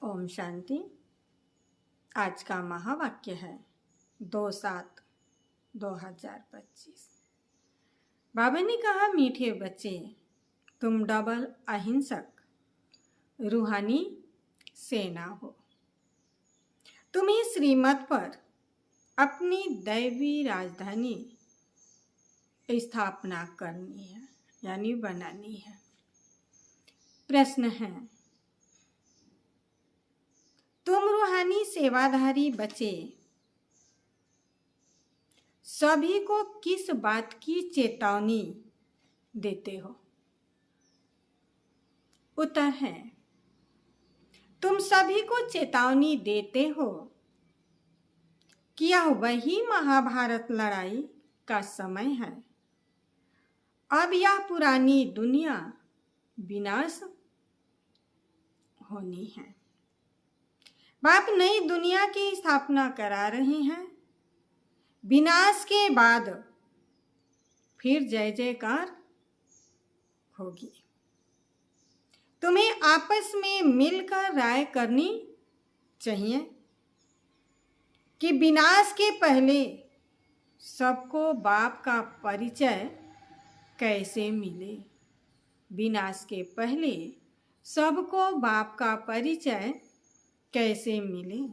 ओम शांति। आज का महावाक्य है 2/7/2025। बाबा ने कहा, मीठे बच्चे, तुम डबल अहिंसक रूहानी सेना हो। तुम्हें श्रीमत पर अपनी दैवी राजधानी स्थापना करनी है, यानी बनानी है। प्रश्न है, तुम रूहानी सेवाधारी बच्चे सभी को किस बात की चेतावनी देते हो? उत्तर है, तुम सभी को चेतावनी देते हो कि यह वही महाभारत लड़ाई का समय है। अब यह पुरानी दुनिया विनाश होनी है। बाप नई दुनिया की स्थापना करा रहे हैं। विनाश के बाद फिर जय जयकार होगी। तुम्हें आपस में मिलकर राय करनी चाहिए कि विनाश के पहले सबको बाप का परिचय कैसे मिले। विनाश के पहले सबको बाप का परिचय कैसे मिले।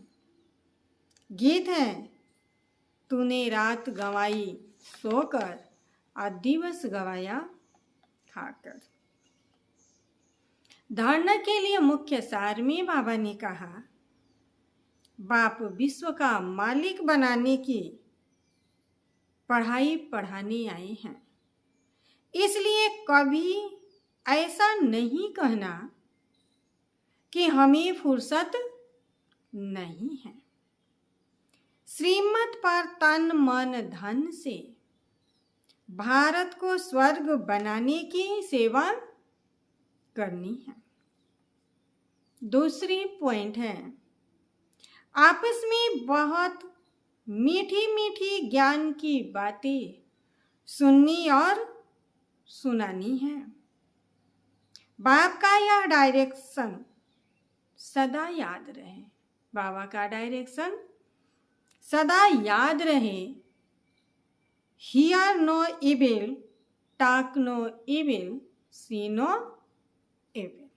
गीत है, तूने रात गंवाई सोकर और दिवस गवाया खाकर। धारणा के लिए मुख्य सार में बाबा ने कहा, बाप विश्व का मालिक बनाने की पढ़ाई पढ़ाने आए हैं। इसलिए कभी ऐसा नहीं कहना कि हमें फुर्सत नहीं है। श्रीमत पर तन मन धन से भारत को स्वर्ग बनाने की सेवा करनी है। दूसरी पॉइंट है, आपस में बहुत मीठी मीठी ज्ञान की बातें सुननी और सुनानी है। बाप का यह डायरेक्शन सदा याद रहे। बाबा का डायरेक्शन सदा याद रहे। Hear no evil, talk no evil, see no evil.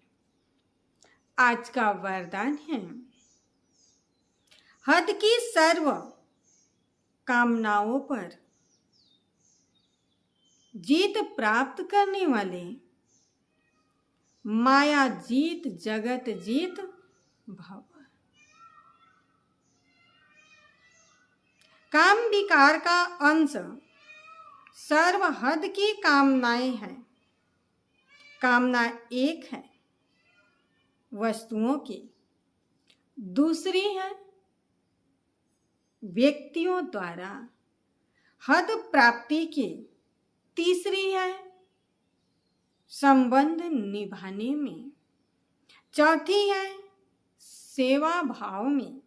आज का वरदान है, हद की सर्व कामनाओं पर जीत प्राप्त करने वाले माया जीत जगत जीत भव। काम विकार का अंश सर्व हद की कामनाएं हैं। कामना एक है वस्तुओं की, दूसरी है व्यक्तियों द्वारा हद प्राप्ति की, तीसरी है संबंध निभाने में, चौथी है सेवा भाव में।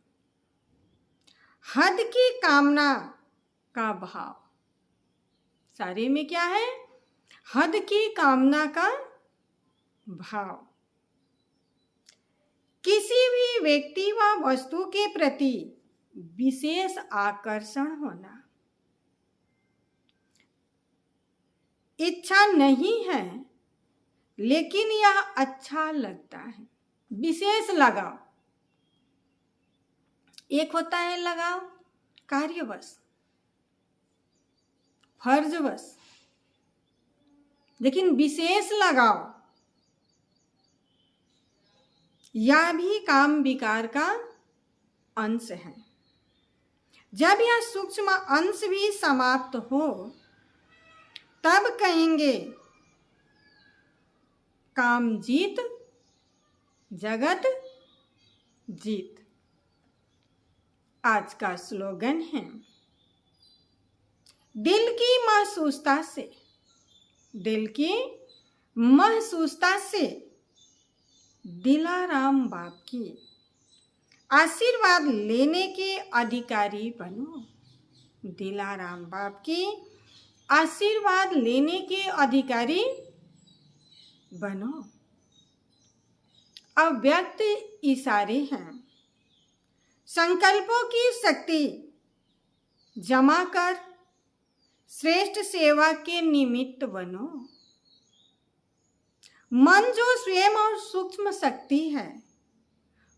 हद की कामना का भाव, सारे में क्या है? हद की कामना का भाव। किसी भी व्यक्ति व वस्तु के प्रति विशेष आकर्षण होना। इच्छा नहीं है लेकिन यह अच्छा लगता है। विशेष लगाव। एक होता है लगाव कार्यवश, फर्जवश, लेकिन विशेष लगाव यह भी काम विकार का अंश है। जब यह सूक्ष्म अंश भी समाप्त हो तब कहेंगे काम जीत जगत जीत। आज का स्लोगन है, दिल की महसूसता से, दिल की महसूसता से दिलाराम बाप की आशीर्वाद लेने के अधिकारी बनो। दिलाराम बाप की आशीर्वाद लेने के अधिकारी बनो। अव्यक्त इशारे हैं। संकल्पों की शक्ति जमा कर श्रेष्ठ सेवा के निमित्त बनो। मन जो स्वयं और सूक्ष्म शक्ति है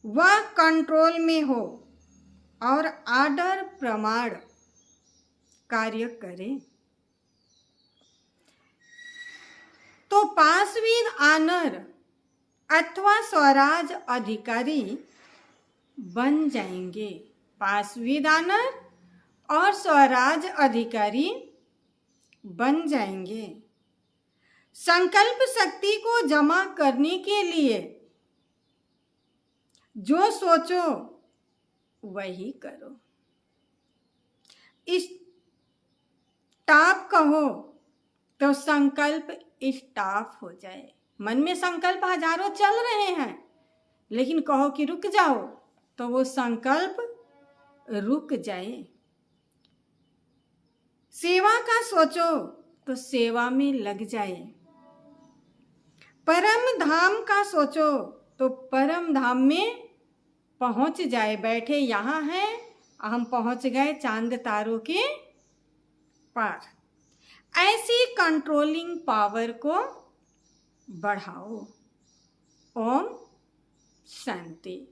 वह कंट्रोल में हो और आर्डर प्रमाण कार्य करे तो पासवीर आनर अथवा स्वराज अधिकारी बन जाएंगे। पासवीर आनर और स्वराज अधिकारी बन जाएंगे। संकल्प शक्ति को जमा करने के लिए जो सोचो वही करो। स्टॉप कहो तो संकल्प स्टॉप हो जाए। मन में संकल्प हजारों चल रहे हैं, लेकिन कहो कि रुक जाओ तो वो संकल्प रुक जाए। सेवा का सोचो तो सेवा में लग जाए। परम धाम का सोचो तो परम धाम में पहुंच जाए। बैठे यहाँ हैं, हम पहुंच गए चांद तारों के पार। ऐसी कंट्रोलिंग पावर को बढ़ाओ। ओम शांति।